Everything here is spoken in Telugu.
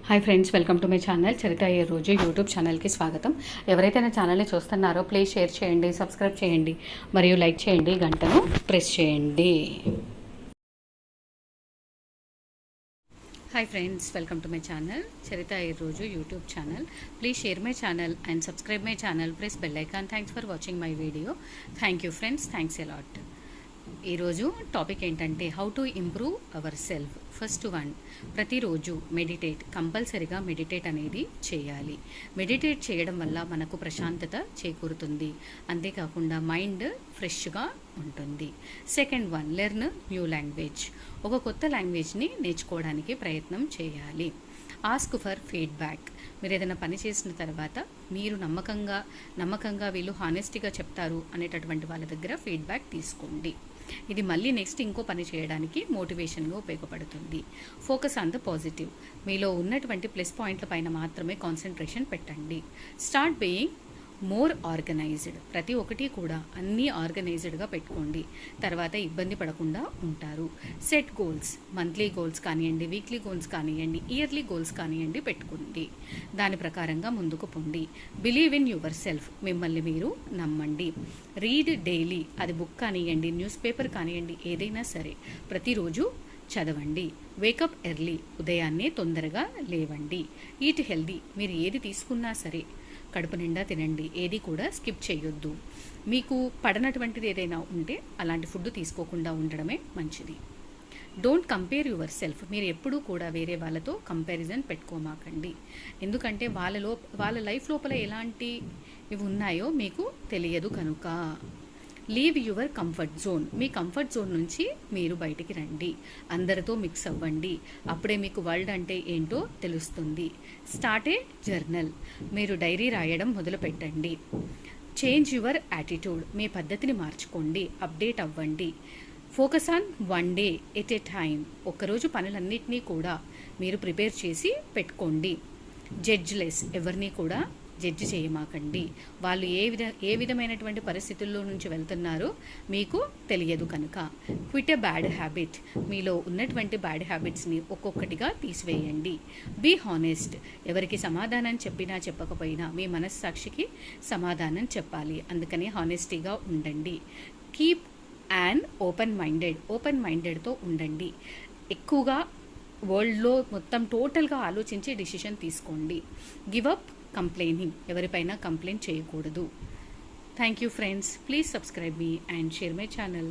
Hi friends, welcome to my channel Charitha ఈ రోజు యూట్యూబ్ ఛానల్కి స్వాగతం. ఎవరైతే నా ఛానల్ని చూస్తున్నారో ప్లీజ్ షేర్ చేయండి, సబ్స్క్రైబ్ చేయండి మరియు లైక్ చేయండి, గంటను ప్రెస్ చేయండి. Hi friends, welcome to my channel Charitha ఈ రోజు YouTube channel. Please share my channel and subscribe my channel, press bell icon. Thanks for watching my video. Thank you friends, thanks a lot. ఈరోజు టాపిక్ ఏంటంటే how to improve our self. First one, ప్రతిరోజు మెడిటేట్. కంపల్సరిగా మెడిటేట్ అనేది చేయాలి. మెడిటేట్ చేయడం వల్ల మనకు ప్రశాంతత చేకూరుతుంది, అంతేకాకుండా మైండ్ ఫ్రెష్గా ఉంటుంది. Second one, learn new language. ఒక కొత్త లాంగ్వేజ్ని నేర్చుకోవడానికి ప్రయత్నం చేయాలి. Ask for feedback. మీరు ఏదైనా పని చేసిన తర్వాత మీరు నమ్మకంగా వీళ్ళు హానెస్టీగా చెప్తారు అనేటటువంటి వాళ్ళ దగ్గర ఫీడ్బ్యాక్ తీసుకోండి. ఇది మళ్ళీ నెక్స్ట్ ఇంకో పని చేయడానికి మోటివేషన్గా ఉపయోగపడుతుంది. Focus on the positive. మీలో ఉన్నటువంటి ప్లస్ పాయింట్ల పైన మాత్రమే కాన్సన్ట్రేషన్ పెట్టండి. Start being more organised. ప్రతి ఒక్కటి కూడా అన్నీ ఆర్గనైజ్డ్గా పెట్టుకోండి, తర్వాత ఇబ్బంది పడకుండా ఉంటారు. Set goals. మంత్లీ గోల్స్ కానివ్వండి, వీక్లీ గోల్స్ కానివ్వండి, ఇయర్లీ గోల్స్ కానివ్వండి పెట్టుకోండి. దాని ప్రకారంగా ముందుకు పొండి. Believe in your self. మిమ్మల్ని మీరు నమ్మండి. Read daily. అది బుక్ కానివ్వండి, న్యూస్ పేపర్ కానివ్వండి, ఏదైనా సరే ప్రతిరోజు చదవండి. Wake up early. ఉదయాన్నే తొందరగా లేవండి. Eat healthy. మీరు ఏది తీసుకున్నా సరే కడుపు నిండా తినండి, ఏది కూడా స్కిప్ చేయొద్దు. మీకు పడనటువంటిది ఏదైనా ఉంటే అలాంటి ఫుడ్ తీసుకోకుండా ఉండడమే మంచిది. Don't compare your self. మీరు ఎప్పుడూ కూడా వేరే వాళ్ళతో కంపారిజన్ పెట్టుకోమాకండి, ఎందుకంటే వాళ్ళ లైఫ్ లోపల ఎలాంటి ఇవి ఉన్నాయో మీకు తెలియదు కనుక. Leave your comfort zone. Me comfort zone నుంచి మీరు బయటికి రండి, అందరితో మిక్స్ అవ్వండి, అప్పుడే మీకు వరల్డ్ అంటే ఏంటో తెలుస్తుంది. స్టార్ట్ ఏ జర్నల్. మీరు డైరీ రాయడం మొదలు పెట్టండి. Change your attitude. మీ పద్ధతిని మార్చుకోండి, అప్డేట్ అవ్వండి. Focus on one day at a time. ఒక్కరోజు పనులన్నింటినీ కూడా మీరు ప్రిపేర్ చేసి పెట్టుకోండి. జడ్జ్లెస్. ఎవరిని కూడా జడ్జి చేయమాకండి. వాళ్ళు ఏ విధమైనటువంటి పరిస్థితుల్లో నుంచి వెళ్తున్నారో మీకు తెలియదు కనుక. Quit a bad habit. మీలో ఉన్నటువంటి బ్యాడ్ హ్యాబిట్స్ని ఒక్కొక్కటిగా తీసివేయండి. Be honest. ఎవరికి సమాధానం చెప్పినా చెప్పకపోయినా మీ మనస్సాక్షికి సమాధానం చెప్పాలి, అందుకని హానెస్టీగా ఉండండి. కీప్ యాన్ ఓపెన్ మైండెడ్తో ఉండండి. ఎక్కువగా వరల్డ్లో మొత్తం టోటల్గా ఆలోచించి డిసిషన్ తీసుకోండి. Give up complaining. ఎవరిపైనా కంప్లైంట్ చేయకూడదు. Thank you friends. Please subscribe me and share my channel.